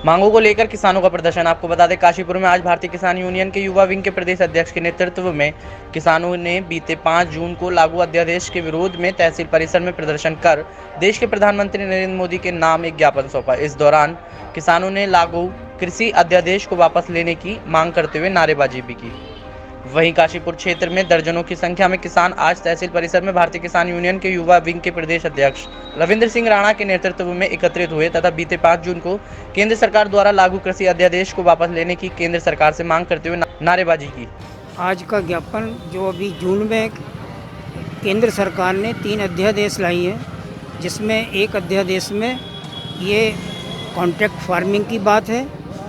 मांगों को लेकर किसानों का प्रदर्शन। आपको बता दें, काशीपुर में आज भारतीय किसान यूनियन के युवा विंग के प्रदेश अध्यक्ष के नेतृत्व में किसानों ने बीते 5 जून को लागू अध्यादेश के विरोध में तहसील परिसर में प्रदर्शन कर देश के प्रधानमंत्री नरेंद्र मोदी के नाम एक ज्ञापन सौंपा। इस दौरान किसानों ने लागू कृषि अध्यादेश को वापस लेने की मांग करते हुए नारेबाजी भी की। वहीं काशीपुर क्षेत्र में दर्जनों की संख्या में किसान आज तहसील परिसर में भारतीय किसान यूनियन के युवा विंग के प्रदेश अध्यक्ष रविंद्र सिंह राणा के नेतृत्व में एकत्रित हुए तथा बीते 5 जून को केंद्र सरकार द्वारा लागू कृषि अध्यादेश को वापस लेने की केंद्र सरकार से मांग करते हुए नारेबाजी की। आज का ज्ञापन जो अभी जून में केंद्र सरकार ने 3 अध्यादेश लाई हैं, जिसमें एक अध्यादेश में ये कॉन्ट्रैक्ट फार्मिंग की बात है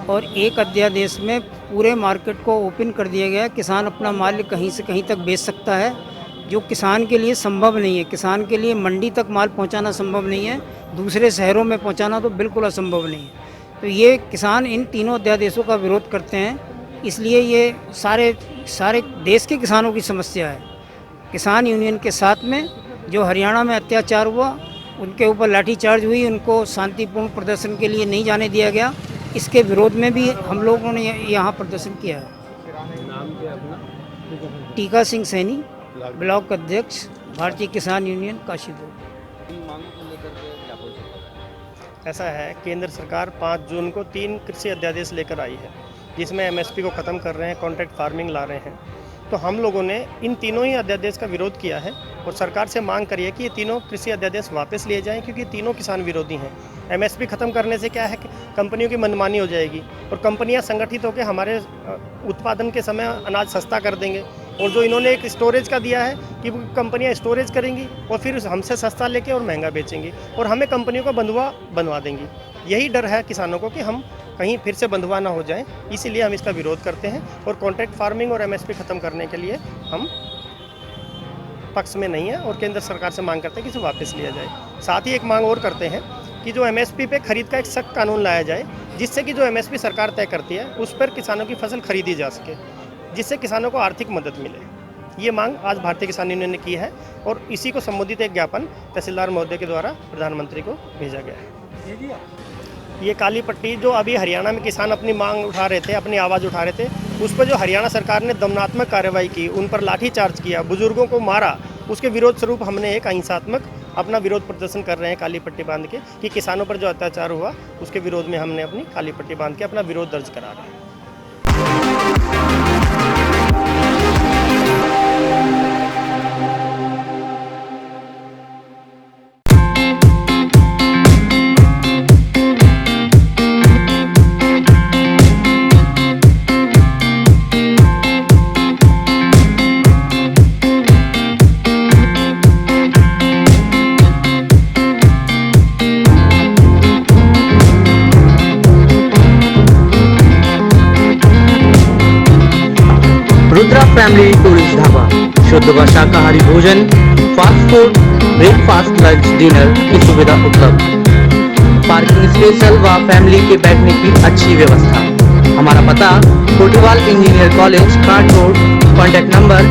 और एक अध्यादेश में पूरे मार्केट को ओपन कर दिया गया है। किसान अपना माल कहीं से कहीं तक बेच सकता है, जो किसान के लिए संभव नहीं है। किसान के लिए मंडी तक माल पहुंचाना संभव नहीं है, दूसरे शहरों में पहुंचाना तो बिल्कुल असंभव नहीं है। तो ये किसान इन तीनों अध्यादेशों का विरोध करते हैं, इसलिए ये सारे देश के किसानों की समस्या है। किसान यूनियन के साथ में जो हरियाणा में अत्याचार हुआ, उनके ऊपर लाठीचार्ज हुई, उनको शांतिपूर्ण प्रदर्शन के लिए नहीं जाने दिया गया, इसके विरोध में भी हम लोगों ने यहाँ प्रदर्शन किया है। टीका सिंह सैनी, ब्लॉक अध्यक्ष, भारतीय किसान यूनियन काशीपुर। ऐसा है, केंद्र सरकार 5 जून को 3 कृषि अध्यादेश लेकर आई है, जिसमें एमएसपी को ख़त्म कर रहे हैं, कॉन्ट्रैक्ट फार्मिंग ला रहे हैं। तो हम लोगों ने इन तीनों ही अध्यादेश का विरोध किया है और सरकार से मांग करी है कि ये तीनों कृषि अध्यादेश वापस लिए जाएं, क्योंकि तीनों किसान विरोधी हैं। एमएसपी ख़त्म करने से क्या है कि कंपनियों की मनमानी हो जाएगी और कंपनियां संगठित होकर हमारे उत्पादन के समय अनाज सस्ता कर देंगे। और जो इन्होंने एक स्टोरेज का दिया है कि कंपनियां स्टोरेज करेंगी और फिर हमसे सस्ता लेके और महंगा बेचेंगी और हमें कंपनियों को बंधुआ बनवा देंगी। यही डर है किसानों को कि हम कहीं फिर से बंधुआ ना हो जाएं, इसीलिए हम इसका विरोध करते हैं और कॉन्ट्रैक्ट फार्मिंग और एमएसपी ख़त्म करने के लिए हम पक्ष में नहीं है और केंद्र सरकार से मांग करते हैं कि इसे वापस लिया जाए। साथ ही एक मांग और करते हैं कि जो एमएसपी पे खरीद का एक सख्त कानून लाया जाए, जिससे कि जो एमएसपी सरकार तय करती है उस पर किसानों की फसल खरीदी जा सके, जिससे किसानों को आर्थिक मदद मिले। ये मांग आज भारतीय किसान यूनियन ने की है और इसी को संबोधित एक ज्ञापन तहसीलदार महोदय के द्वारा प्रधानमंत्री को भेजा गया है। ये काली पट्टी जो अभी हरियाणा में किसान अपनी मांग उठा रहे थे, अपनी आवाज़ उठा रहे थे, उस पर जो हरियाणा सरकार ने दमनात्मक कार्रवाई की, उन पर लाठीचार्ज किया, बुजुर्गों को मारा, उसके विरोध स्वरूप हमने एक अहिंसात्मक अपना विरोध प्रदर्शन कर रहे हैं काली पट्टी बांध के, कि किसानों पर जो अत्याचार हुआ उसके विरोध में हमने अपनी काली पट्टी बांध के अपना विरोध दर्ज करा रहे हैं। रुद्रा फैमिली टूरिस्ट ढाबा, शुद्ध व शाकाहारी भोजन, fast food, breakfast, lunch, dinner की सुविधा उपलब्ध, पार्किंग स्पेशल व फैमिली के बैठने की अच्छी व्यवस्था। हमारा पता Kotwal engineer college, card road, contact number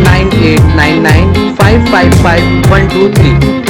9899555123।